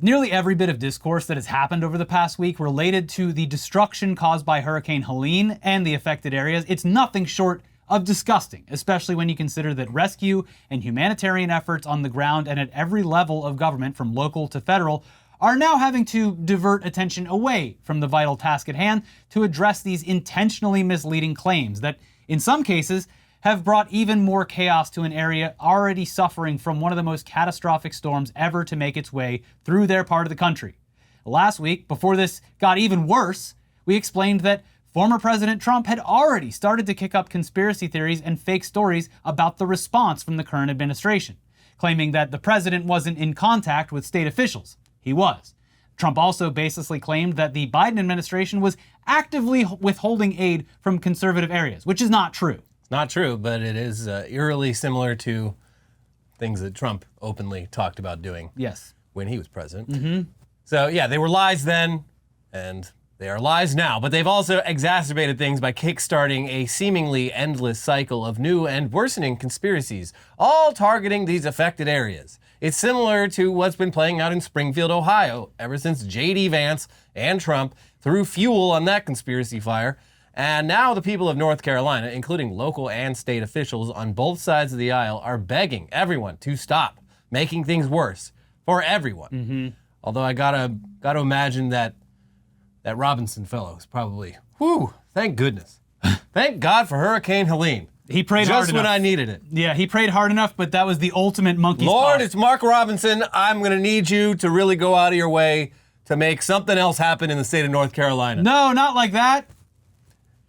Nearly every bit of discourse that has happened over the past week related to the destruction caused by Hurricane Helene and the affected areas, it's nothing short of disgusting, especially when you consider that rescue and humanitarian efforts on the ground and at every level of government, from local to federal, are now having to divert attention away from the vital task at hand to address these intentionally misleading claims that, in some cases, have brought even more chaos to an area already suffering from one of the most catastrophic storms ever to make its way through their part of the country. Last week, before this got even worse, we explained that former President Trump had already started to kick up conspiracy theories and fake stories about the response from the current administration, claiming that the president wasn't in contact with state officials. He was. Trump also baselessly claimed that the Biden administration was actively withholding aid from conservative areas, which is not true. Not true, but it is eerily similar to things that Trump openly talked about doing when he was president. So yeah, they were lies then, and they are lies now, but they've also exacerbated things by kickstarting a seemingly endless cycle of new and worsening conspiracies, all targeting these affected areas. It's similar to what's been playing out in Springfield, Ohio, ever since J.D. Vance and Trump threw fuel on that conspiracy fire. And now the people of North Carolina, including local and state officials on both sides of the aisle, are begging everyone to stop making things worse for everyone. Although I gotta imagine that Robinson fellow is probably, thank goodness. Thank God for Hurricane Helene. He prayed hard enough. Just when I needed it. Yeah, he prayed hard enough, but that was the ultimate monkey's paw. Lord, it's Mark Robinson. I'm gonna need you to really go out of your way to make something else happen in the state of North Carolina. No, not like that.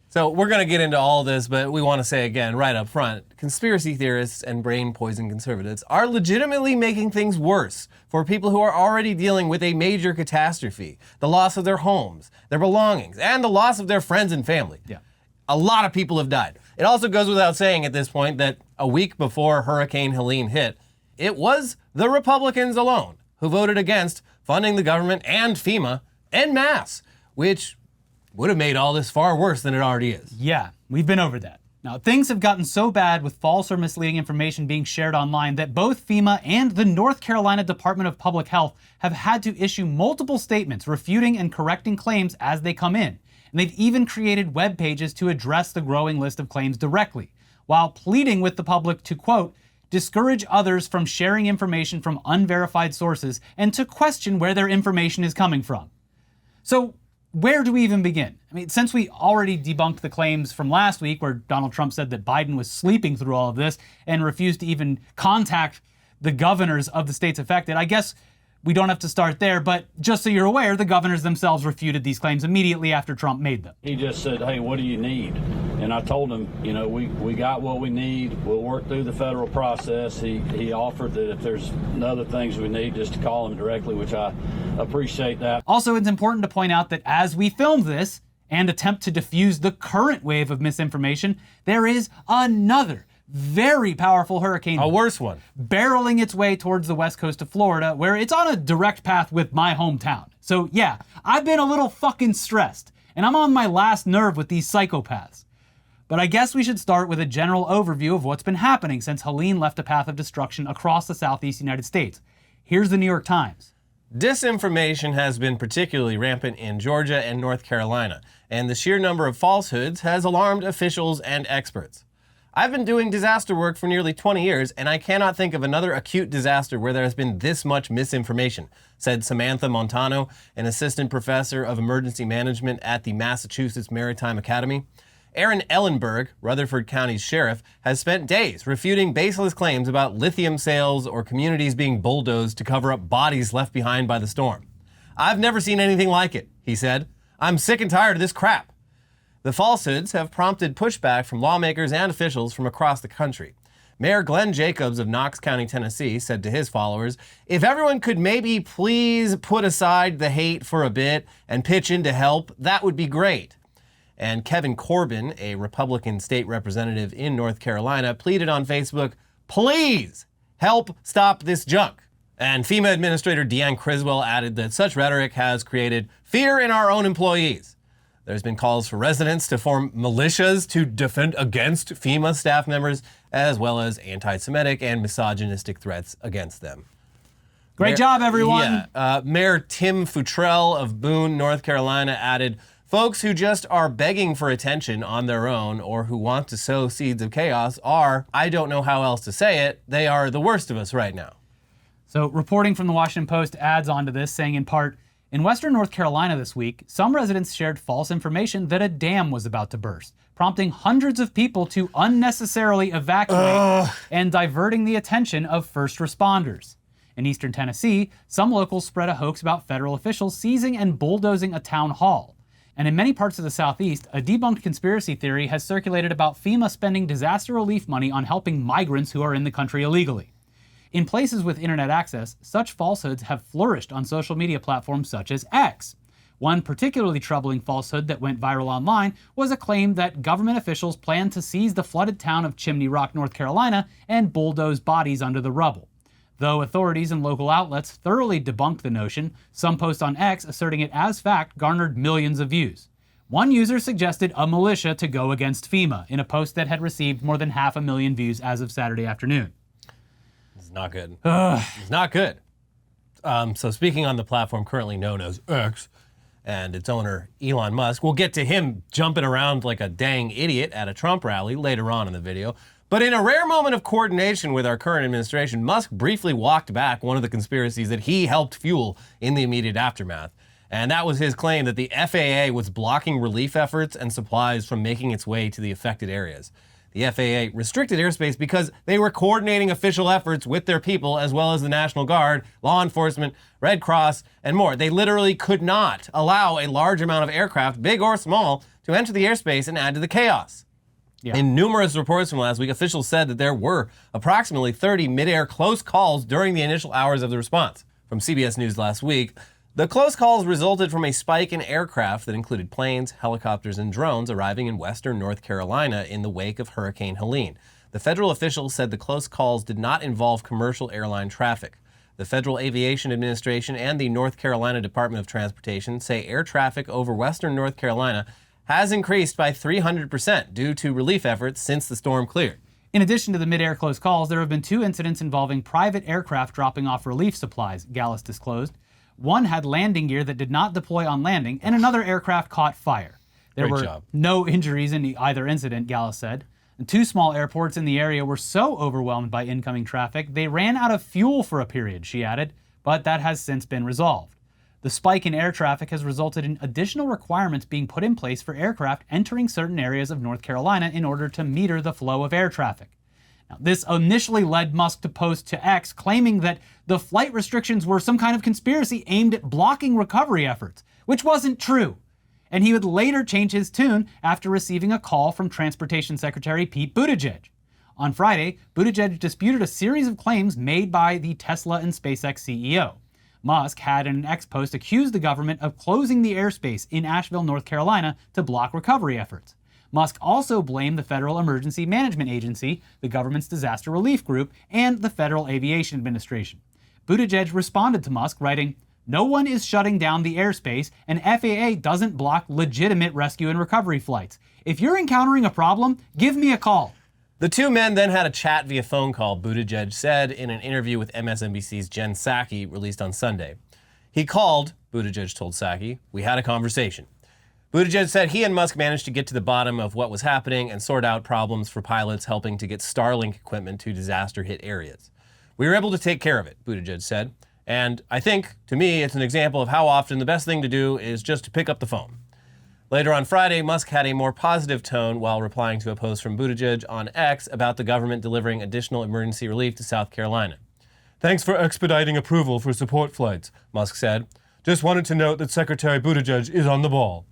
So we're going to get into all this, but we want to say again, right up front, conspiracy theorists and brain poison conservatives are legitimately making things worse for people who are already dealing with a major catastrophe, the loss of their homes, their belongings, and the loss of their friends and family. Yeah. A lot of people have died. It also goes without saying at this point that a week before Hurricane Helene hit, it was the Republicans alone who voted against funding the government and FEMA en masse, which would have made all this far worse than it already is. Yeah, we've been over that. Now, things have gotten so bad with false or misleading information being shared online that both FEMA and the North Carolina Department of Public Health have had to issue multiple statements refuting and correcting claims as they come in. And they've even created web pages to address the growing list of claims directly, while pleading with the public to, quote, discourage others from sharing information from unverified sources and to question where their information is coming from. So, where do we even begin? I mean, since we already debunked the claims from last week where Donald Trump said that Biden was sleeping through all of this and refused to even contact the governors of the states affected, I guess we don't have to start there, but just so you're aware, the governors themselves refuted these claims immediately after Trump made them. He just said, hey, what do you need? And I told him, we got what we need. We'll work through the federal process. He offered that if there's other things we need, just to call him directly, which I appreciate that. Also, it's important to point out that as we filmed this and attempt to diffuse the current wave of misinformation, there is another very powerful hurricane. A worse one. Barreling its way towards the west coast of Florida, where it's on a direct path with my hometown. So yeah, I've been a little fucking stressed, and I'm on my last nerve with these psychopaths. But I guess we should start with a general overview of what's been happening since Helene left a path of destruction across the southeast United States. Here's the New York Times. Disinformation has been particularly rampant in Georgia and North Carolina, and the sheer number of falsehoods has alarmed officials and experts. I've been doing disaster work for nearly 20 years, and I cannot think of another acute disaster where there has been this much misinformation, said Samantha Montano, an assistant professor of emergency management at the Massachusetts Maritime Academy. Aaron Ellenberg, Rutherford County's sheriff, has spent days refuting baseless claims about lithium sales or communities being bulldozed to cover up bodies left behind by the storm. I've never seen anything like it, he said. I'm sick and tired of this crap. The falsehoods have prompted pushback from lawmakers and officials from across the country. Mayor Glenn Jacobs of Knox County, Tennessee, said to his followers, if everyone could maybe please put aside the hate for a bit and pitch in to help, that would be great. And Kevin Corbin, a Republican state representative in North Carolina, pleaded on Facebook, please help stop this junk. And FEMA Administrator Deanne Criswell added that such rhetoric has created fear in our own employees. There's been calls for residents to form militias to defend against FEMA staff members, as well as anti-Semitic and misogynistic threats against them. Great job, everyone. Yeah. Mayor Tim Futrell of Boone, North Carolina added, folks who just are begging for attention on their own or who want to sow seeds of chaos are, I don't know how else to say it, they are the worst of us right now. So reporting from the Washington Post adds on to this, saying in part, in Western North Carolina this week, some residents shared false information that a dam was about to burst, prompting hundreds of people to unnecessarily evacuate and diverting the attention of first responders. In eastern Tennessee, some locals spread a hoax about federal officials seizing and bulldozing a town hall. And in many parts of the Southeast, a debunked conspiracy theory has circulated about FEMA spending disaster relief money on helping migrants who are in the country illegally. In places with internet access, such falsehoods have flourished on social media platforms such as X. One particularly troubling falsehood that went viral online was a claim that government officials plan to seize the flooded town of Chimney Rock, North Carolina, and bulldoze bodies under the rubble. Though authorities and local outlets thoroughly debunked the notion, some posts on X asserting it as fact garnered millions of views. One user suggested a militia to go against FEMA in a post that had received more than 500,000 views as of Saturday afternoon. It's not good. It's not good. So speaking on the platform currently known as X and its owner Elon Musk, we'll get to him jumping around like a dang idiot at a Trump rally later on in the video. But in a rare moment of coordination with our current administration, Musk briefly walked back one of the conspiracies that he helped fuel in the immediate aftermath. And that was his claim that the FAA was blocking relief efforts and supplies from making its way to the affected areas. The FAA restricted airspace because they were coordinating official efforts with their people, as well as the National Guard, law enforcement, Red Cross, and more. They literally could not allow a large amount of aircraft, big or small, to enter the airspace and add to the chaos. Yeah. In numerous reports from last week, officials said that there were approximately 30 mid-air close calls during the initial hours of the response. From CBS News last week, the close calls resulted from a spike in aircraft that included planes, helicopters, and drones arriving in western North Carolina in the wake of Hurricane Helene. The federal officials said the close calls did not involve commercial airline traffic. The Federal Aviation Administration and the North Carolina Department of Transportation say air traffic over western North Carolina has increased by 300% due to relief efforts since the storm cleared. In addition to the mid-air close calls, there have been 2 incidents involving private aircraft dropping off relief supplies, Gallus disclosed. One had landing gear that did not deploy on landing, and another aircraft caught fire. There were no injuries in either incident, Gallus said. And 2 small airports in the area were so overwhelmed by incoming traffic, they ran out of fuel for a period, she added, but that has since been resolved. The spike in air traffic has resulted in additional requirements being put in place for aircraft entering certain areas of North Carolina in order to meter the flow of air traffic. Now, this initially led Musk to post to X claiming that the flight restrictions were some kind of conspiracy aimed at blocking recovery efforts, which wasn't true. And he would later change his tune after receiving a call from Transportation Secretary Pete Buttigieg. On Friday, Buttigieg disputed a series of claims made by the Tesla and SpaceX CEO. Musk had in an X post accused the government of closing the airspace in Asheville, North Carolina to block recovery efforts. Musk also blamed the Federal Emergency Management Agency, the government's disaster relief group, and the Federal Aviation Administration. Buttigieg responded to Musk, writing, "No one is shutting down the airspace, and FAA doesn't block legitimate rescue and recovery flights. If you're encountering a problem, give me a call." The 2 men then had a chat via phone call, Buttigieg said in an interview with MSNBC's Jen Psaki released on Sunday. He called, Buttigieg told Psaki, "We had a conversation." Buttigieg said he and Musk managed to get to the bottom of what was happening and sort out problems for pilots helping to get Starlink equipment to disaster-hit areas. "We were able to take care of it," Buttigieg said. "And I think, to me, it's an example of how often the best thing to do is just to pick up the phone." Later on Friday, Musk had a more positive tone while replying to a post from Buttigieg on X about the government delivering additional emergency relief to South Carolina. "Thanks for expediting approval for support flights," Musk said. "Just wanted to note that Secretary Buttigieg is on the ball."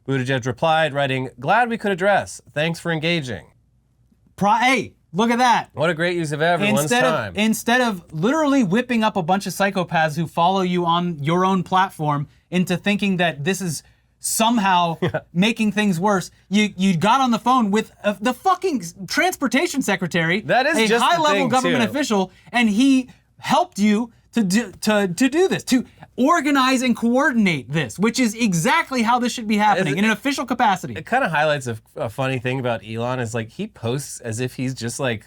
Buttigieg replied, writing, "Glad we could address. Thanks for engaging." Hey, look at that. What a great use of everyone's time. Instead of literally whipping up a bunch of psychopaths who follow you on your own platform into thinking that this is somehow making things worse, you got on the phone with the fucking transportation secretary, that is a just high-level government official, and he helped you to do this, to organize and coordinate this, which is exactly how this should be happening in an official capacity. It kind of highlights a funny thing about Elon is like he posts as if he's just like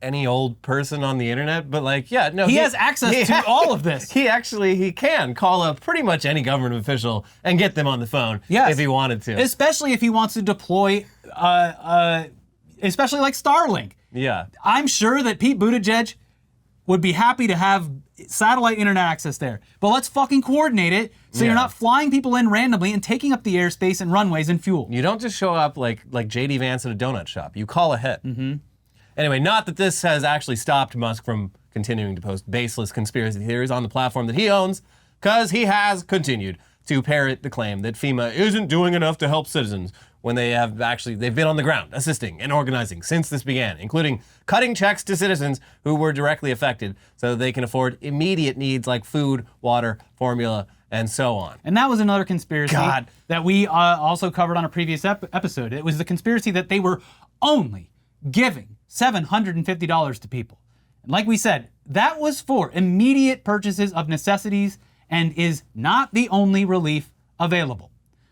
any old person on the internet, but like, yeah, no. He has access to all of this. He can call up pretty much any government official and get them on the phone if he wanted to. Especially if he wants to deploy, especially like Starlink. Yeah. I'm sure that Pete Buttigieg would be happy to have satellite internet access there. But let's fucking coordinate it so you're not flying people in randomly and taking up the airspace and runways and fuel. You don't just show up like J.D. Vance at a donut shop. You call ahead. Anyway, not that this has actually stopped Musk from continuing to post baseless conspiracy theories on the platform that he owns, because he has continued to parrot the claim that FEMA isn't doing enough to help citizens when they've been on the ground assisting and organizing since this began, including cutting checks to citizens who were directly affected so that they can afford immediate needs like food, water, formula, and so on. And that was another conspiracy that we also covered on a previous episode. It was the conspiracy that they were only giving $750 to people. And like we said, that was for immediate purchases of necessities and is not the only relief available.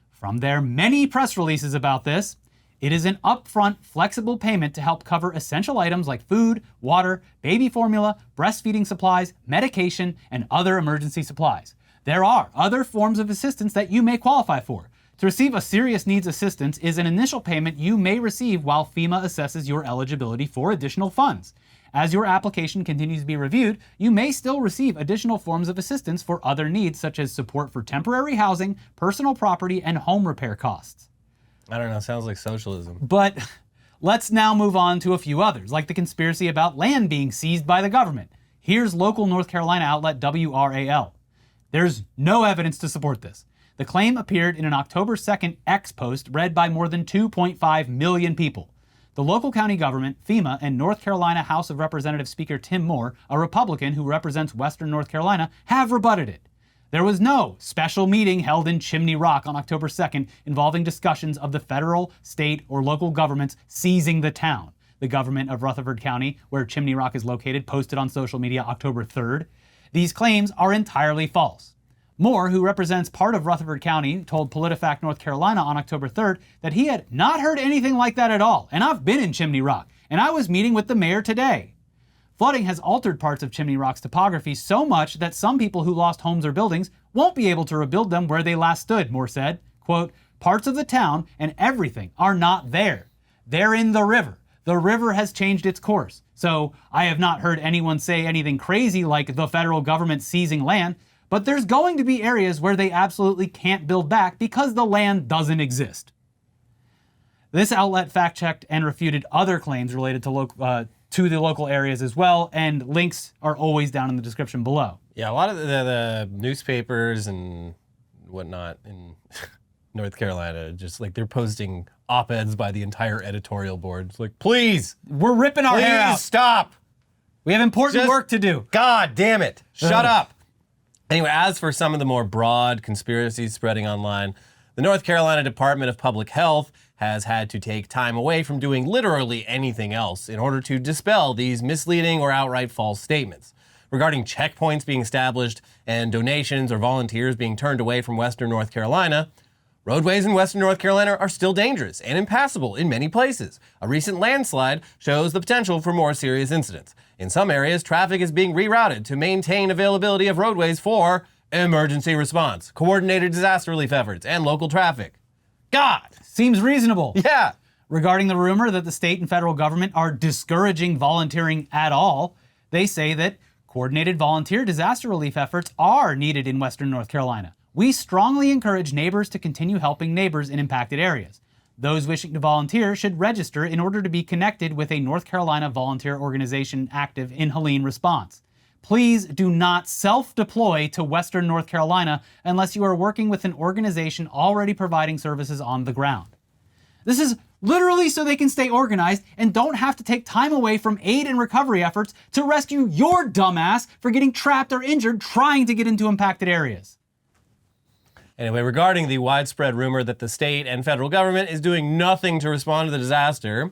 From their many press releases about this, it is an upfront, flexible payment to help cover essential items like food, water, baby formula, breastfeeding supplies, medication, and other emergency supplies. There are other forms of assistance that you may qualify for. To receive a serious needs assistance is an initial payment you may receive while FEMA assesses your eligibility for additional funds. As your application continues to be reviewed, you may still receive additional forms of assistance for other needs such as support for temporary housing, personal property, and home repair costs. I don't know, sounds like socialism. But let's now move on to a few others, like the conspiracy about land being seized by the government. Here's local North Carolina outlet WRAL. There's no evidence to support this. The claim appeared in an October 2nd X post read by more than 2.5 million people. The local county government, FEMA, and North Carolina House of Representatives Speaker Tim Moore, a Republican who represents Western North Carolina, have rebutted it. There was no special meeting held in Chimney Rock on October 2nd involving discussions of the federal, state, or local governments seizing the town. The government of Rutherford County, where Chimney Rock is located, posted on social media October 3rd. These claims are entirely false. Moore, who represents part of Rutherford County, told PolitiFact North Carolina on October 3rd that he had not heard anything like that at all, and I've been in Chimney Rock, and I was meeting with the mayor today. Flooding has altered parts of Chimney Rock's topography so much that some people who lost homes or buildings won't be able to rebuild them where they last stood, Moore said. Quote, parts of the town and everything are not there. They're in the river. The river has changed its course. So I have not heard anyone say anything crazy like the federal government seizing land, but there's going to be areas where they absolutely can't build back because the land doesn't exist. This outlet fact-checked and refuted other claims related to the local areas as well, and links are always down in the description below. Yeah, a lot of the newspapers and whatnot in North Carolina, just like they're posting op-eds by the entire editorial board. It's like, please! We're ripping our hair out. Stop! We have important work to do. God damn it! Shut up! Anyway, as for some of the more broad conspiracies spreading online, the North Carolina Department of Public Health has had to take time away from doing literally anything else in order to dispel these misleading or outright false statements. Regarding checkpoints being established and donations or volunteers being turned away from Western North Carolina, roadways in Western North Carolina are still dangerous and impassable in many places. A recent landslide shows the potential for more serious incidents. In some areas, traffic is being rerouted to maintain availability of roadways for emergency response, coordinated disaster relief efforts, and local traffic. God! Seems reasonable. Yeah. Regarding the rumor that the state and federal government are discouraging volunteering at all, they say that coordinated volunteer disaster relief efforts are needed in Western North Carolina. We strongly encourage neighbors to continue helping neighbors in impacted areas. Those wishing to volunteer should register in order to be connected with a North Carolina volunteer organization active in Helene response. Please do not self-deploy to Western North Carolina unless you are working with an organization already providing services on the ground. This is literally so they can stay organized and don't have to take time away from aid and recovery efforts to rescue your dumbass for getting trapped or injured trying to get into impacted areas. Anyway, regarding the widespread rumor that the state and federal government is doing nothing to respond to the disaster,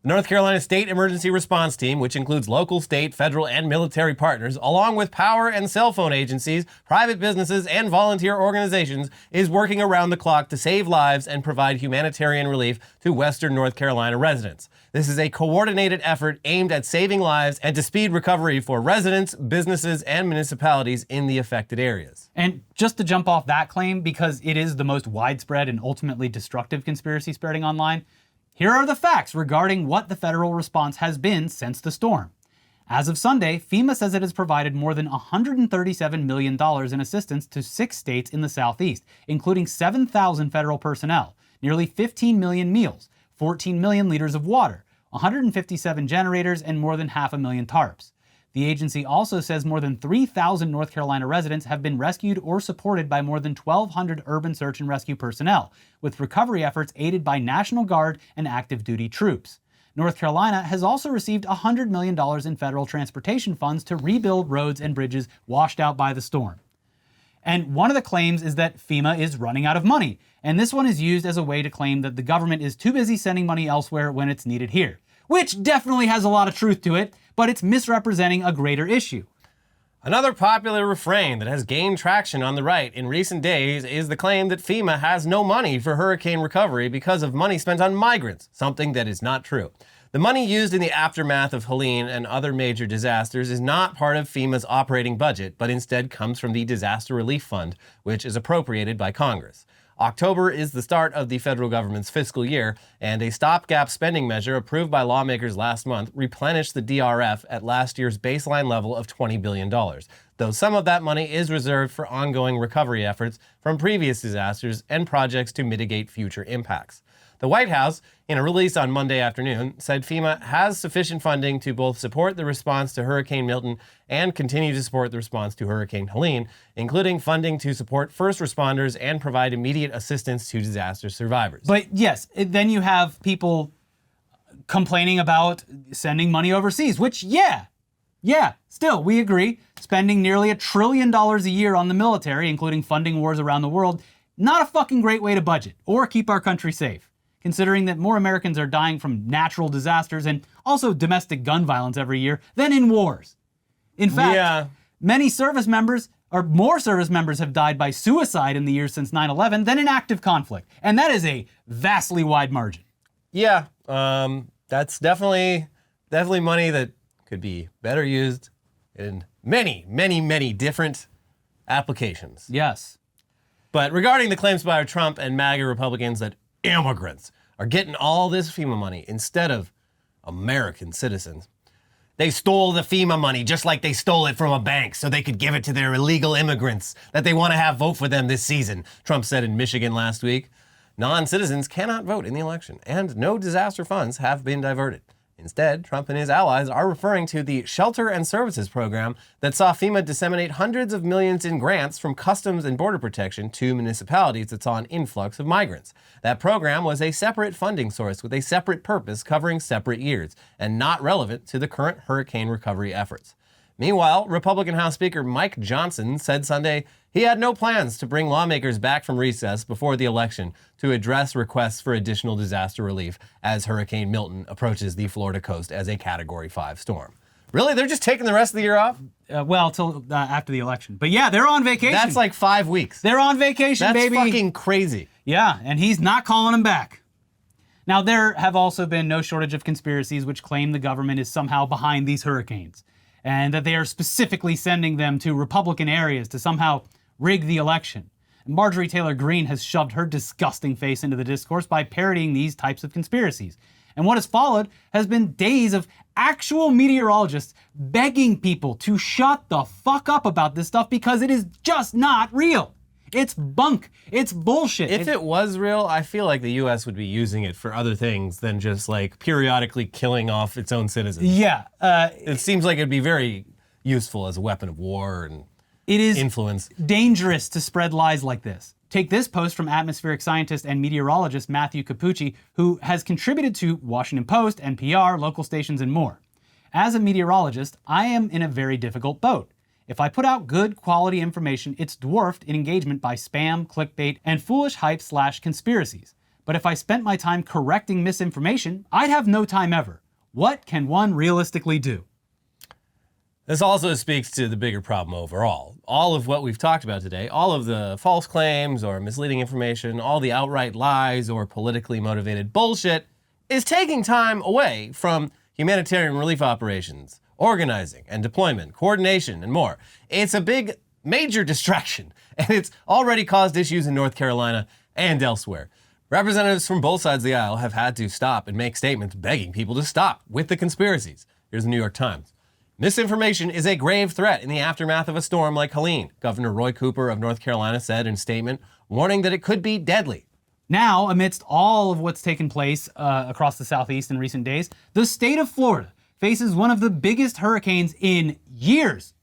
The North Carolina State Emergency Response Team, which includes local, state, federal, and military partners, along with power and cell phone agencies, private businesses, and volunteer organizations, is working around the clock to save lives and provide humanitarian relief to Western North Carolina residents. This is a coordinated effort aimed at saving lives and to speed recovery for residents, businesses, and municipalities in the affected areas. And just to jump off that claim, because it is the most widespread and ultimately destructive conspiracy spreading online, here are the facts regarding what the federal response has been since the storm. As of Sunday, FEMA says it has provided more than $137 million in assistance to 6 states in the Southeast, including 7,000 federal personnel, nearly 15 million meals, 14 million liters of water, 157 generators, and more than 500,000 tarps. The agency also says more than 3,000 North Carolina residents have been rescued or supported by more than 1,200 urban search and rescue personnel, with recovery efforts aided by National Guard and active duty troops. North Carolina has also received $100 million in federal transportation funds to rebuild roads and bridges washed out by the storm. And one of the claims is that FEMA is running out of money, and this one is used as a way to claim that the government is too busy sending money elsewhere when it's needed here, which definitely has a lot of truth to it, but it's misrepresenting a greater issue. Another popular refrain that has gained traction on the right in recent days is the claim that FEMA has no money for hurricane recovery because of money spent on migrants, something that is not true. The money used in the aftermath of Helene and other major disasters is not part of FEMA's operating budget, but instead comes from the Disaster Relief Fund, which is appropriated by Congress. October is the start of the federal government's fiscal year, and a stopgap spending measure approved by lawmakers last month replenished the DRF at last year's baseline level of $20 billion, though some of that money is reserved for ongoing recovery efforts from previous disasters and projects to mitigate future impacts. The White House, in a release on Monday afternoon, said FEMA has sufficient funding to both support the response to Hurricane Milton and continue to support the response to Hurricane Helene, including funding to support first responders and provide immediate assistance to disaster survivors. But yes, then you have people complaining about sending money overseas, which, still, we agree. Spending nearly $1 trillion a year on the military, including funding wars around the world, not a fucking great way to budget or keep our country safe, considering that more Americans are dying from natural disasters and also domestic gun violence every year than in wars. In fact, more service members have died by suicide in the years since 9/11 than in active conflict. And that is a vastly wide margin. Yeah, that's definitely money that could be better used in many, many, many different applications. Yes. But regarding the claims by Trump and MAGA Republicans that immigrants are getting all this FEMA money instead of American citizens, they stole the FEMA money just like they stole it from a bank so they could give it to their illegal immigrants that they want to have vote for them this season, Trump said in Michigan last week. Non-citizens cannot vote in the election, and no disaster funds have been diverted. Instead, Trump and his allies are referring to the Shelter and Services Program that saw FEMA disseminate hundreds of millions in grants from Customs and Border Protection to municipalities that saw an influx of migrants. That program was a separate funding source with a separate purpose covering separate years and not relevant to the current hurricane recovery efforts. Meanwhile, Republican House Speaker Mike Johnson said Sunday he had no plans to bring lawmakers back from recess before the election to address requests for additional disaster relief as Hurricane Milton approaches the Florida coast as a Category 5 storm. Really? They're just taking the rest of the year off? Till after the election. But yeah, they're on vacation. That's like 5 weeks. They're on vacation, baby. That's fucking crazy. Yeah, and he's not calling them back. Now, there have also been no shortage of conspiracies which claim the government is somehow behind these hurricanes, and that they are specifically sending them to Republican areas to somehow rig the election. Marjorie Taylor Greene has shoved her disgusting face into the discourse by parodying these types of conspiracies. And what has followed has been days of actual meteorologists begging people to shut the fuck up about this stuff because it is just not real. It's bunk. It's bullshit. If it was real, I feel like the U.S. would be using it for other things than just like periodically killing off its own citizens. Yeah. It seems like it'd be very useful as a weapon of war and it is influence. Dangerous to spread lies like this. Take this post from atmospheric scientist and meteorologist Matthew Capucci, who has contributed to Washington Post, NPR, local stations, and more. As a meteorologist, I am in a very difficult boat. If I put out good quality information, it's dwarfed in engagement by spam, clickbait, and foolish hype/conspiracies. But if I spent my time correcting misinformation, I'd have no time ever. What can one realistically do? This also speaks to the bigger problem overall. All of what we've talked about today, all of the false claims or misleading information, all the outright lies or politically motivated bullshit is taking time away from humanitarian relief operations, organizing and deployment, coordination, and more. It's a big, major distraction, and it's already caused issues in North Carolina and elsewhere. Representatives from both sides of the aisle have had to stop and make statements begging people to stop with the conspiracies. Here's the New York Times. Misinformation is a grave threat in the aftermath of a storm like Helene, Governor Roy Cooper of North Carolina said in a statement, warning that it could be deadly. Now, amidst all of what's taken place across the Southeast in recent days, the state of Florida faces one of the biggest hurricanes in years,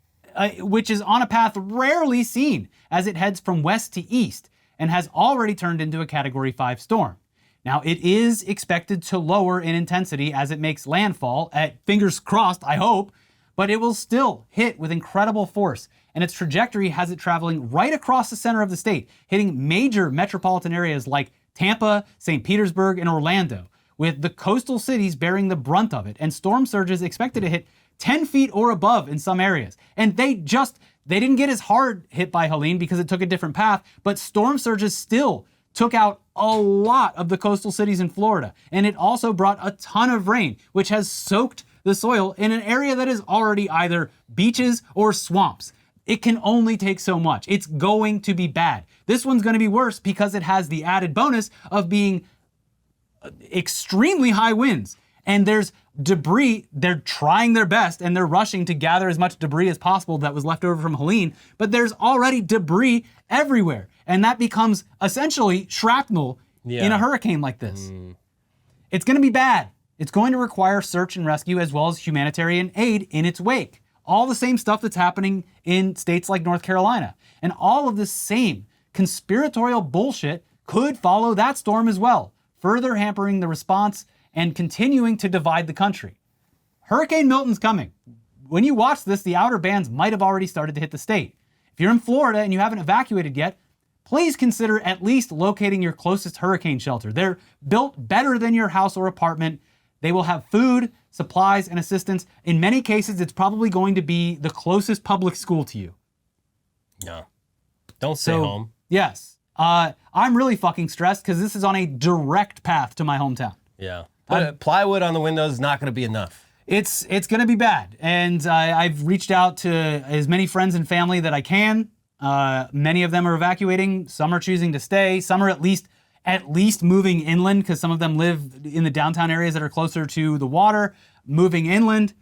which is on a path rarely seen as it heads from west to east and has already turned into a Category 5 storm. Now, it is expected to lower in intensity as it makes landfall, at fingers crossed, I hope, but it will still hit with incredible force, and its trajectory has it traveling right across the center of the state, hitting major metropolitan areas like Tampa, St. Petersburg, and Orlando, with the coastal cities bearing the brunt of it, and storm surges expected to hit 10 feet or above in some areas. And they didn't get as hard hit by Helene because it took a different path, but storm surges still took out a lot of the coastal cities in Florida, and it also brought a ton of rain, which has soaked the soil in an area that is already either beaches or swamps. It can only take so much. It's going to be bad. This one's going to be worse because it has the added bonus of being extremely high winds. And there's debris. They're trying their best and they're rushing to gather as much debris as possible that was left over from Helene, but there's already debris everywhere. And that becomes essentially shrapnel in a hurricane like this. It's going to be bad. It's going to require search and rescue as well as humanitarian aid in its wake. All the same stuff that's happening in states like North Carolina. And all of this same conspiratorial bullshit could follow that storm as well, further hampering the response and continuing to divide the country. Hurricane Milton's coming. When you watch this, the outer bands might have already started to hit the state. If you're in Florida and you haven't evacuated yet, please consider at least locating your closest hurricane shelter. They're built better than your house or apartment. They will have food, supplies, and assistance. In many cases, it's probably going to be the closest public school to you. No. Don't stay home. Yes. I'm really fucking stressed because this is on a direct path to my hometown. Yeah. But plywood on the windows is not going to be enough. It's going to be bad. And I've reached out to as many friends and family that I can. Many of them are evacuating. Some are choosing to stay. Some are at least moving inland because some of them live in the downtown areas that are closer to the water, moving inland.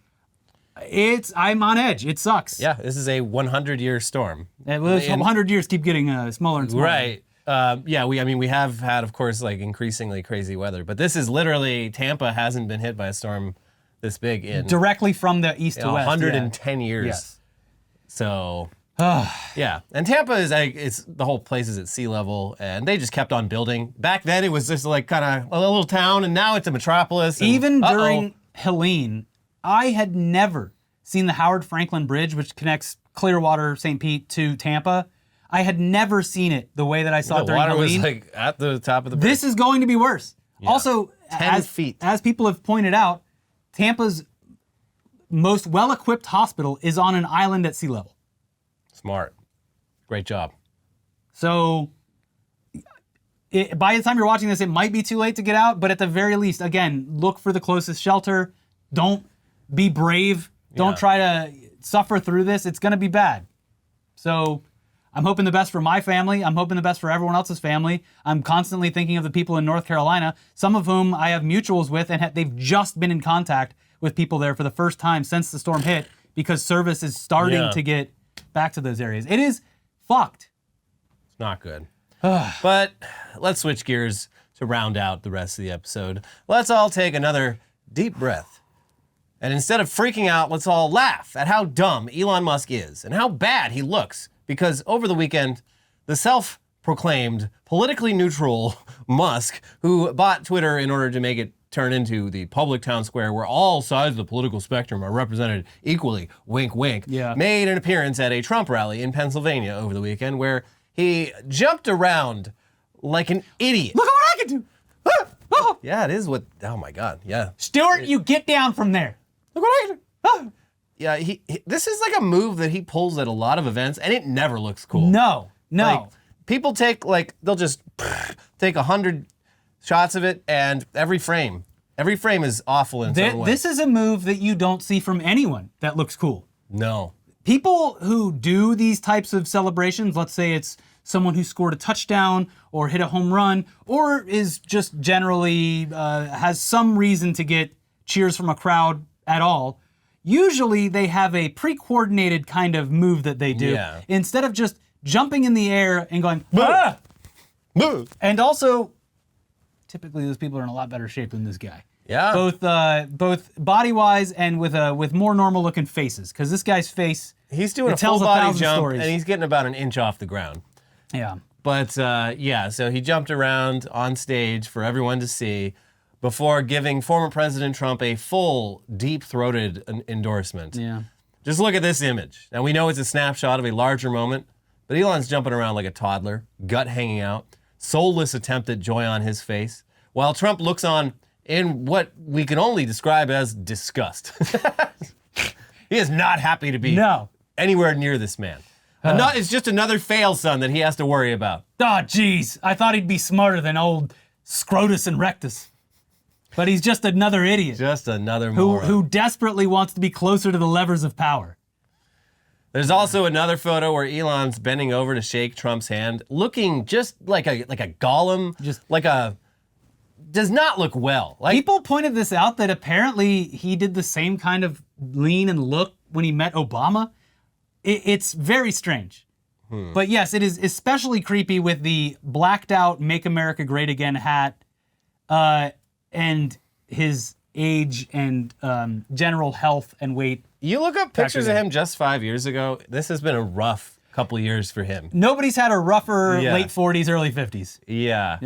I'm on edge. It sucks. Yeah, this is a 100-year storm. 100 years keep getting smaller and smaller. Right. We have had, of course, like increasingly crazy weather, but this is literally, Tampa hasn't been hit by a storm this big in directly from the east to west. 110 years. Yes. So... yeah, and Tampa it's the whole place is at sea level, and they just kept on building. Back then, it was just like kind of a little town, and now it's a metropolis. Even during Helene, I had never seen the Howard Franklin Bridge, which connects Clearwater, St. Pete to Tampa. I had never seen it the way that I saw it during Helene. The water was like at the top of the bridge. This is going to be worse. Yeah. Also, 10 feet. As people have pointed out, Tampa's most well-equipped hospital is on an island at sea level. Smart. Great job. So by the time you're watching this, it might be too late to get out, but at the very least, again, look for the closest shelter. Don't be brave. Don't try to suffer through this. It's going to be bad. So I'm hoping the best for my family. I'm hoping the best for everyone else's family. I'm constantly thinking of the people in North Carolina, some of whom I have mutuals with, and they've just been in contact with people there for the first time since the storm hit because service is starting to get back to those areas. It is fucked. It's not good. But let's switch gears to round out the rest of the episode. Let's all take another deep breath. And instead of freaking out, let's all laugh at how dumb Elon Musk is and how bad he looks. Because over the weekend, the self-proclaimed politically neutral Musk, who bought Twitter in order to make it turn into the public town square where all sides of the political spectrum are represented equally, wink, wink, made an appearance at a Trump rally in Pennsylvania over the weekend where he jumped around like an idiot. Look at what I can do! Yeah, it is what. Oh my God. Yeah. Stuart, you get down from there. Look what I. Oh. Yeah. This is like a move that he pulls at a lot of events, and it never looks cool. No. Like, people take they'll just take 100 shots of it, and every frame is awful in some way. This is a move that you don't see from anyone that looks cool. No. People who do these types of celebrations, let's say it's someone who scored a touchdown or hit a home run, or is just generally has some reason to get cheers from a crowd at all, usually they have a pre-coordinated kind of move that they do. Yeah. Instead of just jumping in the air and going, ah! And also, typically those people are in a lot better shape than this guy. Yeah. Both body-wise and with more normal-looking faces, because this guy's face, He's doing a tells full body 1,000 jump, stories. and he's getting about an inch off the ground. Yeah. But yeah, so he jumped around on stage for everyone to see before giving former President Trump a full, deep-throated endorsement. Yeah. Just look at this image. Now, we know it's a snapshot of a larger moment, but Elon's jumping around like a toddler, gut hanging out, soulless attempt at joy on his face, while Trump looks on in what we can only describe as disgust. He is not happy to be anywhere near this man. It's just another fail son that he has to worry about. Oh, jeez. I thought he'd be smarter than old Scrotus and Rectus. But he's just another idiot. Just another moron. Who desperately wants to be closer to the levers of power. There's also another photo where Elon's bending over to shake Trump's hand, looking just like a golem, does not look well. People pointed this out, that apparently he did the same kind of lean and look when he met Obama. It's very strange. But yes, it is especially creepy with the blacked out Make America Great Again hat and his age and general health and weight. You look up pictures of him just 5 years ago, this has been a rough couple of years for him. Nobody's had a rougher late 40s, early 50s. Yeah.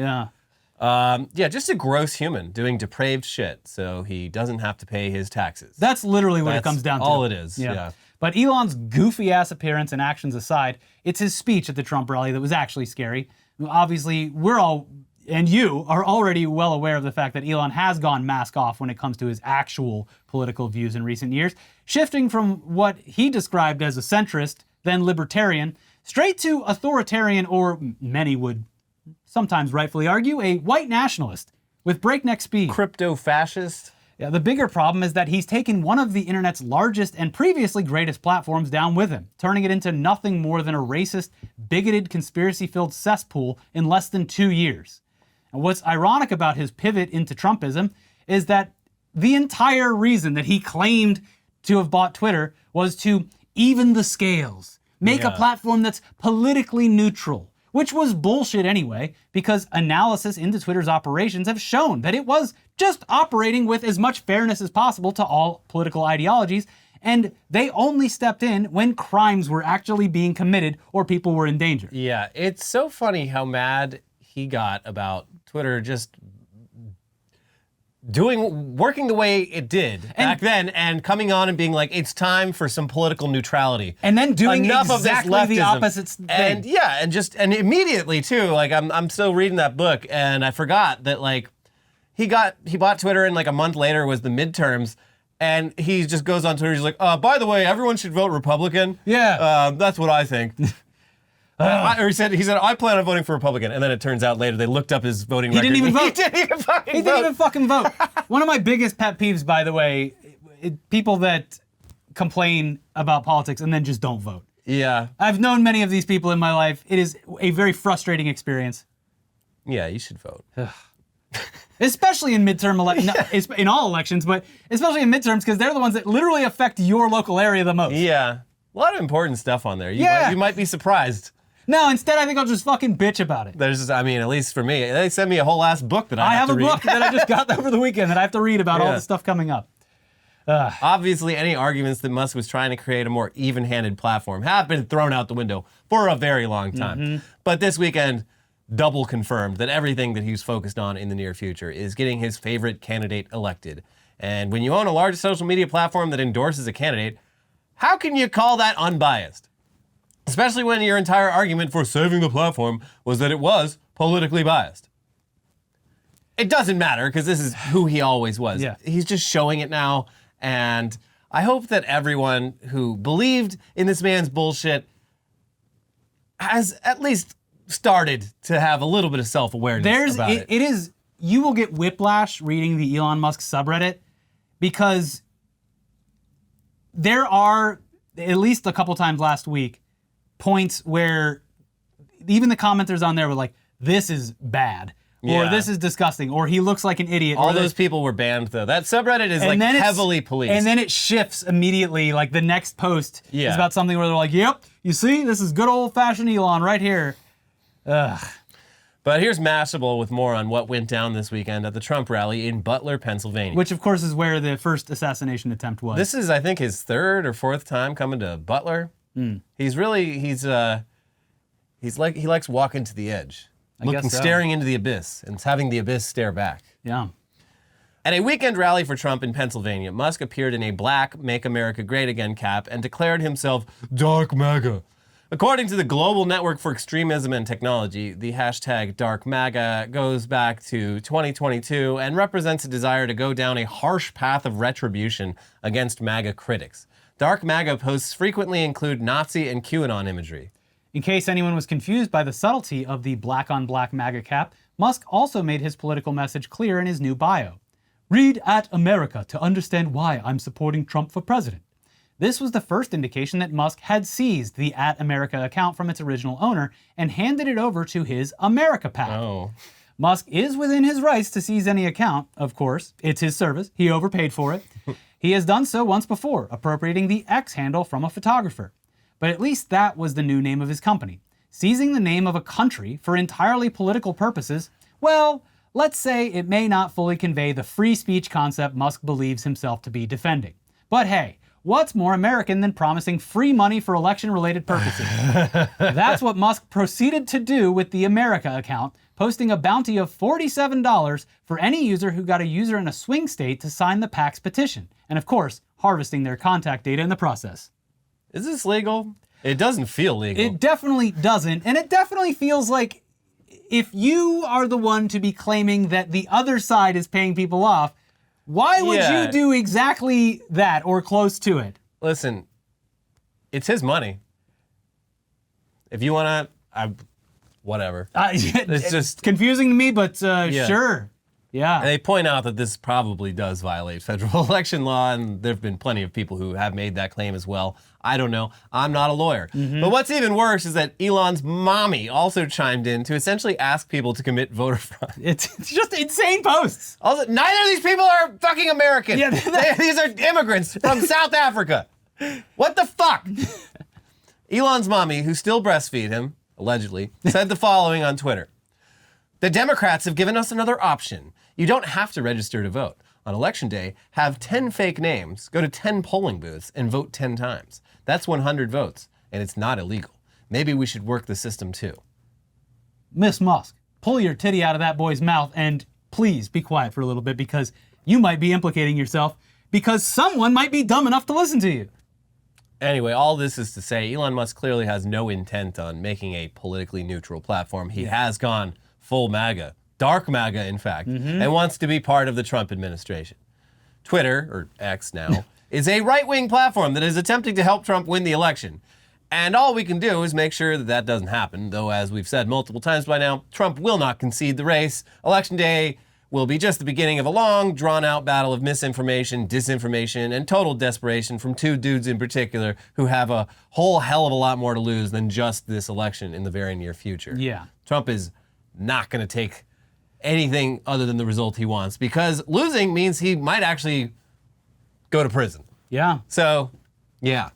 Yeah. Just a gross human doing depraved shit so he doesn't have to pay his taxes. That's literally what it comes down to. All it is, yeah. But Elon's goofy ass appearance and actions aside, it's his speech at the Trump rally that was actually scary. Obviously, we're all, and you are already well aware of the fact that Elon has gone mask off when it comes to his actual political views in recent years, shifting from what he described as a centrist, then libertarian, straight to authoritarian, or many would sometimes rightfully argue, a white nationalist with breakneck speed. Crypto-fascist? Yeah, the bigger problem is that he's taken one of the internet's largest and previously greatest platforms down with him, turning it into nothing more than a racist, bigoted, conspiracy-filled cesspool in less than 2 years. And what's ironic about his pivot into Trumpism is that the entire reason that he claimed to have bought Twitter was to even the scales, make a platform that's politically neutral, which was bullshit anyway, because analysis into Twitter's operations have shown that it was just operating with as much fairness as possible to all political ideologies, and they only stepped in when crimes were actually being committed or people were in danger. Yeah, it's so funny how mad he got about Twitter just working the way it did back then, and coming on and being like, it's time for some political neutrality. And then doing enough exactly of this the leftism. opposite thing. And yeah, and immediately too, like I'm still reading that book, and I forgot that like he bought Twitter, and like a month later was the midterms, and he just goes on Twitter, he's like, by the way, everyone should vote Republican. Yeah. That's what I think. Or he said, I plan on voting for Republican, and then it turns out later they looked up his voting record. He didn't even vote. He didn't even fucking He didn't even fucking vote. One of my biggest pet peeves, by the way, people that complain about politics and then just don't vote. Yeah. I've known many of these people in my life. It is a very frustrating experience. Yeah, you should vote. Especially in midterm elections, in all elections, but especially in midterms, because they're the ones that literally affect your local area the most. Yeah. A lot of important stuff on there. You might be surprised. No, instead I think I'll just fucking bitch about it. At least for me, they sent me a whole ass book that I have to read. I have a book that I just got over the weekend that I have to read about all the stuff coming up. Obviously, any arguments that Musk was trying to create a more even-handed platform have been thrown out the window for a very long time. But this weekend, double confirmed that everything that he's focused on in the near future is getting his favorite candidate elected. And when you own a large social media platform that endorses a candidate, how can you call that unbiased? Especially when your entire argument for saving the platform was that it was politically biased. it doesn't matter because this is who he always was. Yeah. He's just showing it now. And I hope that everyone who believed in this man's bullshit has at least started to have a little bit of self-awareness about it. It is, you will get whiplash reading the Elon Musk subreddit because there are, at least a couple times last week, points where even the commenters on there were like, this is bad, or Yeah. this is disgusting, or he looks like an idiot. All or those people were banned, though. That subreddit is like then it's- heavily policed. And then it shifts immediately, like the next post Yeah. is about something where they're like, yep, you see, this is good old-fashioned Elon right here. Ugh. But here's Mashable with more on what went down this weekend at the Trump rally in Butler, Pennsylvania. Which, of course, is where the first assassination attempt was. This is, I think, his third or fourth time coming to Butler. He's like, he likes walking to the edge, guess so. staring into the abyss, and having the abyss stare back. Yeah. At a weekend rally for Trump in Pennsylvania, Musk appeared in a black Make America Great Again cap and declared himself Dark MAGA. According to the Global Network for Extremism and Technology, the hashtag Dark MAGA goes back to 2022 and represents a desire to go down a harsh path of retribution against MAGA critics. Dark MAGA posts frequently include Nazi and QAnon imagery. In case anyone was confused by the subtlety of the black-on-black MAGA cap, Musk also made his political message clear in his new bio. Read at America to understand why I'm supporting Trump for president. This was the first indication that Musk had seized the at America account from its original owner and handed it over to his America PAC. Oh. Musk is within his rights to seize any account, of course. It's his service. He overpaid for it. He has done so once before, appropriating the X handle from a photographer. But at least that was the new name of his company. Seizing the name of a country for entirely political purposes, well, let's say it may not fully convey the free speech concept Musk believes himself to be defending. But hey, what's more American than promising free money for election-related purposes? That's what Musk proceeded to do with the America account, posting a bounty of $47 for any user who got a user in a swing state to sign the PAC's petition, and of course, harvesting their contact data in the process. Is this legal? It doesn't feel legal. It definitely doesn't, and it definitely feels like if you are the one to be claiming that the other side is paying people off, why would Yeah. you do exactly that or close to it? Listen, it's his money. If you want to, whatever. It's just- confusing to me, but sure. Yeah. And they point out that this probably does violate federal election law, and there have been plenty of people who have made that claim as well. I don't know. I'm not a lawyer. But what's even worse is that Elon's mommy also chimed in to essentially ask people to commit voter fraud. It's just insane posts. Also, neither of these people are fucking American. Yeah, These are immigrants from South Africa. What the fuck? Elon's mommy, who still breastfeed him, allegedly, said the following on Twitter. The Democrats have given us another option. You don't have to register to vote. On election day, have 10 fake names, go to 10 polling booths, and vote 10 times. That's 100 votes, and it's not illegal. Maybe we should work the system too. Miss Musk, pull your titty out of that boy's mouth and please be quiet for a little bit because you might be implicating yourself because someone might be dumb enough to listen to you. Anyway, all this is to say, Elon Musk clearly has no intent on making a politically neutral platform. He has gone full MAGA, dark MAGA, in fact, and wants to be part of the Trump administration. Twitter, or X now, is a right-wing platform that is attempting to help Trump win the election. And all we can do is make sure that that doesn't happen, though, as we've said multiple times by now, Trump will not concede the race. Election day will be just the beginning of a long, drawn-out battle of misinformation, disinformation, and total desperation from two dudes in particular who have a whole hell of a lot more to lose than just this election in the very near future. Yeah. Trump is not going to take anything other than the result he wants because losing means he might actually go to prison. Yeah. So, yeah,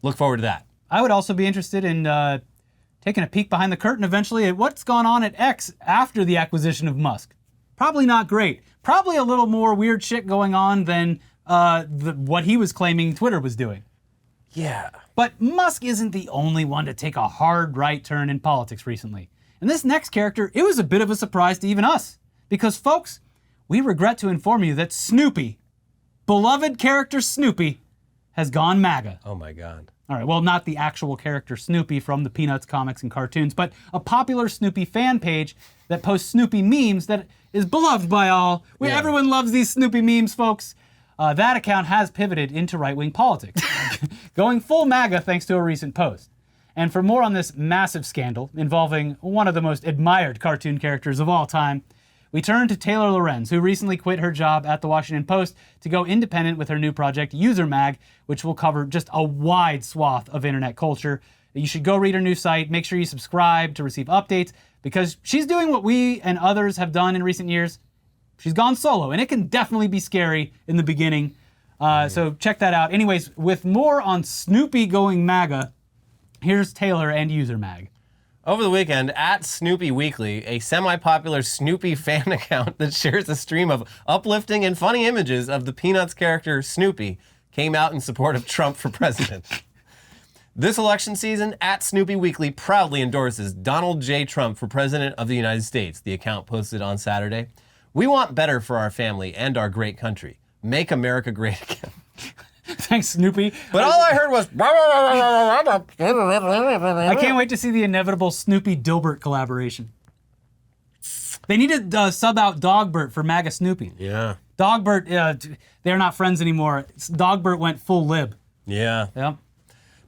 look forward to that. I would also be interested in taking a peek behind the curtain eventually at what's gone on at X after the acquisition of Musk. Probably not great. Probably a little more weird shit going on than what he was claiming Twitter was doing. Yeah. But Musk isn't the only one to take a hard right turn in politics recently. And this next character, it was a bit of a surprise to even us. Because folks, we regret to inform you that Snoopy, beloved character Snoopy, has gone MAGA. Oh my God. All right, well, not the actual character Snoopy from the Peanuts comics and cartoons, but a popular Snoopy fan page that posts Snoopy memes that is beloved by all. Yeah. Everyone loves these Snoopy memes, folks. That account has pivoted into right-wing politics, going full MAGA thanks to a recent post. And for more on this massive scandal involving one of the most admired cartoon characters of all time, we turn to Taylor Lorenz, who recently quit her job at the Washington Post to go independent with her new project, UserMag, which will cover just a wide swath of internet culture. You should go read her new site. Make sure you subscribe to receive updates, because she's doing what we and others have done in recent years. She's gone solo, and it can definitely be scary in the beginning. So check that out. Anyways, with more on Snoopy going MAGA, here's Taylor and UserMag. Over the weekend, at Snoopy Weekly, a semi-popular Snoopy fan account that shares a stream of uplifting and funny images of the Peanuts character Snoopy came out in support of Trump for president. This election season, at Snoopy Weekly proudly endorses Donald J. Trump for president of the United States, the account posted on Saturday. We want better for our family and our great country. Make America great again. Thanks, Snoopy. But all I heard was... I can't wait to see the inevitable Snoopy-Dilbert collaboration. They need to sub out Dogbert for MAGA Snoopy. Yeah. Dogbert, they're not friends anymore. Dogbert went full lib. Yeah. Yep.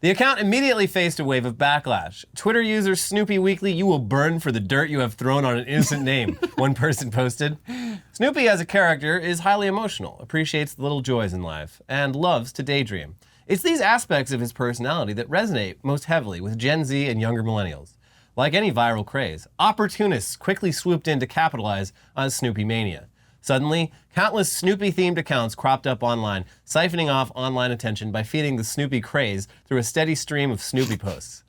The account immediately faced a wave of backlash. Twitter user Snoopy Weekly, you will burn for the dirt you have thrown on an innocent name, one person posted. Snoopy as a character is highly emotional, appreciates the little joys in life, and loves to daydream. It's these aspects of his personality that resonate most heavily with Gen Z and younger millennials. Like any viral craze, opportunists quickly swooped in to capitalize on Snoopy mania. Suddenly, countless Snoopy-themed accounts cropped up online, siphoning off online attention by feeding the Snoopy craze through a steady stream of Snoopy posts.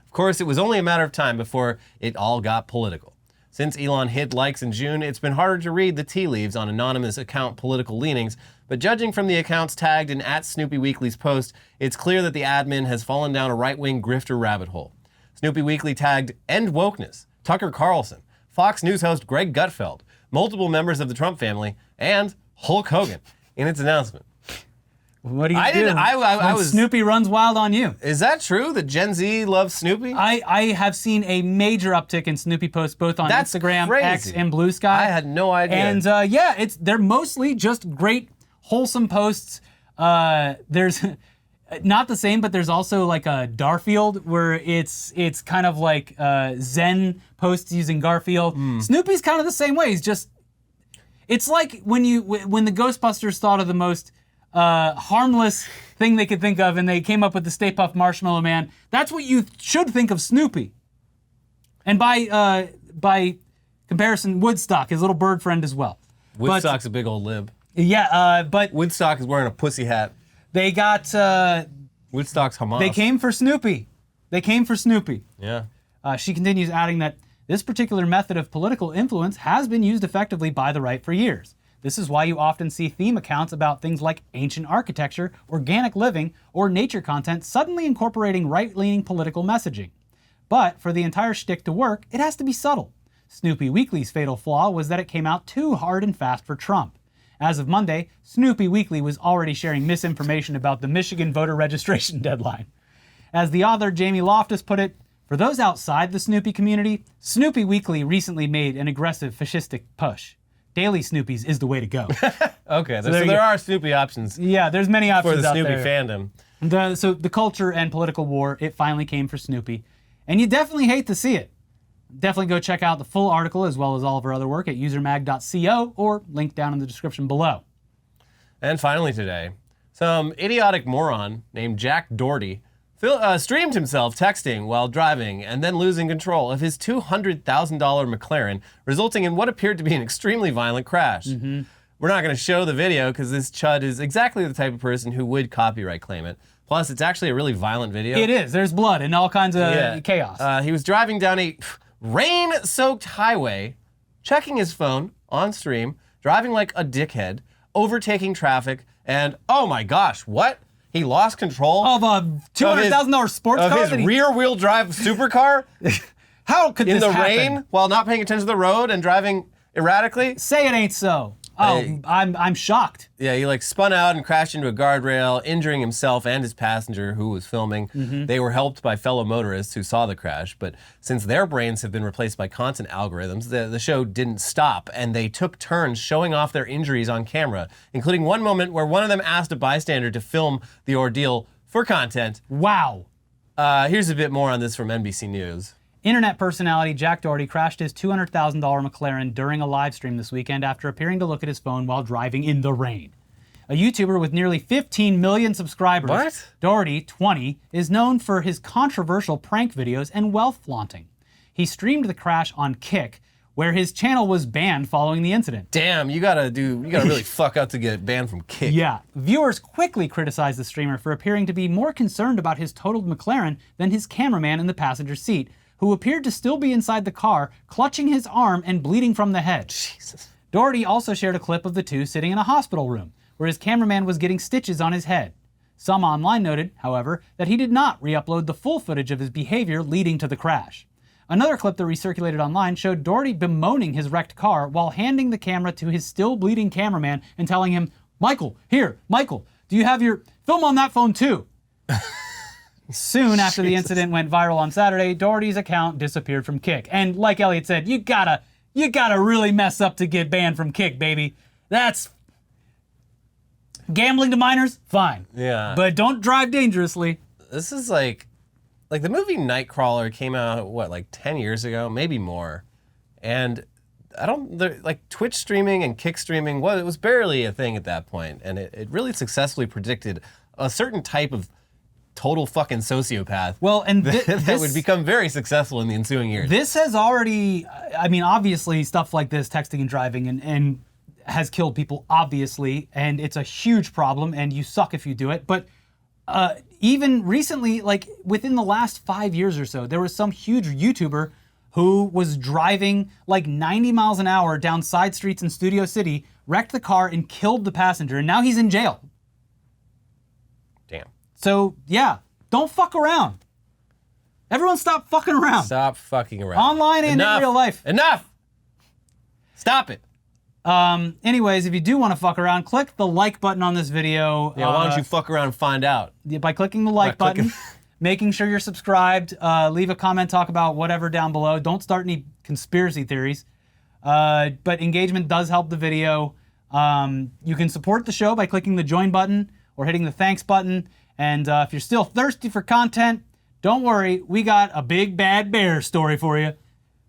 Of course, it was only a matter of time before it all got political. Since Elon hid likes in June, it's been harder to read the tea leaves on anonymous account political leanings, but judging from the accounts tagged in at Snoopy Weekly's post, it's clear that the admin has fallen down a right-wing grifter rabbit hole. Snoopy Weekly tagged End Wokeness, Tucker Carlson, Fox News host Greg Gutfeld, multiple members of the Trump family, and Hulk Hogan in its announcement. What do you I do didn't- I when was- Snoopy runs wild on you? Is that true that Gen Z loves Snoopy? I have seen a major uptick in Snoopy posts both on That's Instagram, crazy. X, and Blue Sky. I had no idea. And they're mostly just great, wholesome posts. There's not the same, but there's also like a Darfield where it's kind of like Zen posts using Garfield. Snoopy's kind of the same way. It's like when the Ghostbusters thought of the most harmless thing they could think of, and they came up with the Stay Puft Marshmallow Man. That's what you should think of Snoopy. And by comparison, Woodstock, his little bird friend as well. Woodstock's a big old lib. But Woodstock is wearing a pussy hat. they got Woodstock's Hamas. they came for Snoopy. Yeah. She continues, adding that this particular method of political influence has been used effectively by the right for years. This is why you often see theme accounts about things like ancient architecture, organic living, or nature content suddenly incorporating right-leaning political messaging. But for the entire shtick to work, it has to be subtle. Snoopy Weekly's fatal flaw was that it came out too hard and fast for Trump. As of Monday, Snoopy Weekly was already sharing misinformation about the Michigan voter registration deadline. As the author Jamie Loftus put it, for those outside the Snoopy community, Snoopy Weekly recently made an aggressive fascistic push. Daily Snoopies is the way to go. Okay, so there there you- are Snoopy options Yeah, there's many options for the out Snoopy there. fandom. So the culture and political war, it finally came for Snoopy. And you definitely hate to see it. Definitely go check out the full article as well as all of our other work at usermag.co or link down in the description below. And finally today, some idiotic moron named Jack Doherty streamed himself texting while driving and then losing control of his $200,000 McLaren, resulting in what appeared to be an extremely violent crash. We're not going to show the video because this chud is exactly the type of person who would copyright claim it. Plus, it's actually a really violent video. It is. There's blood and all kinds of chaos. He was driving down a rain-soaked highway, checking his phone on stream, driving like a dickhead, overtaking traffic, and oh my gosh, what? He lost control Of a $200,000 sports of car? his that he- rear-wheel drive supercar How could in this the happen? rain while not paying attention to the road and driving erratically. Say it ain't so. Oh, Hey. I'm shocked. Yeah, he like spun out and crashed into a guardrail, injuring himself and his passenger who was filming. They were helped by fellow motorists who saw the crash, but since their brains have been replaced by content algorithms, the show didn't stop, and they took turns showing off their injuries on camera, including one moment where one of them asked a bystander to film the ordeal for content. Wow. Here's a bit more on this from NBC News. Internet personality Jack Doherty crashed his $200,000 McLaren during a live stream this weekend after appearing to look at his phone while driving in the rain. A YouTuber with nearly 15 million subscribers, What? Doherty, 20, is known for his controversial prank videos and wealth flaunting. He streamed the crash on Kick, where his channel was banned following the incident. Damn, you gotta really fuck up to get banned from Kick. Yeah. Viewers quickly criticized the streamer for appearing to be more concerned about his totaled McLaren than his cameraman in the passenger seat, who appeared to still be inside the car, clutching his arm and bleeding from the head. Jesus. Doherty also shared a clip of the two sitting in a hospital room, where his cameraman was getting stitches on his head. Some online noted, however, that he did not re-upload the full footage of his behavior leading to the crash. Another clip that recirculated online showed Doherty bemoaning his wrecked car while handing the camera to his still bleeding cameraman and telling him, Michael, do you have your film on that phone too? Soon after the incident went viral on Saturday, Doherty's account disappeared from Kick. And like Elliot said, you gotta really mess up to get banned from Kick, baby. That's gambling to minors, fine. Yeah. But don't drive dangerously. This is like the movie Nightcrawler came out, like 10 years ago, maybe more. And like Twitch streaming and Kick streaming, well, it was barely a thing at that point. And it really successfully predicted a certain type of total fucking sociopath. Well, and that would become very successful in the ensuing years. This has already, I mean, obviously stuff like this, texting and driving, and has killed people, obviously, and it's a huge problem, and you suck if you do it. But even recently, like within the last 5 years or so, there was some huge YouTuber who was driving like 90 miles an hour down side streets in Studio City, wrecked the car, and killed the passenger, and now he's in jail. Damn. So, yeah, don't fuck around. Everyone stop fucking around. Stop fucking around. Online and in real life. Enough! Stop it. Anyways, if you do want to fuck around, click the like button on this video. Yeah, why don't you fuck around and find out? By clicking the like button, making sure you're subscribed, leave a comment, talk about whatever down below. Don't start any conspiracy theories. But engagement does help the video. You can support the show by clicking the join button or hitting the thanks button. And if you're still thirsty for content, don't worry, we got a big bad bear story for you.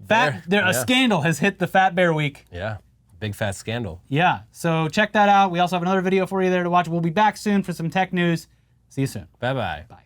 A scandal has hit the Fat Bear Week. Yeah, big fat scandal. Yeah, so check that out. We also have another video for you there to watch. We'll be back soon for some tech news. See you soon. Bye-bye. Bye.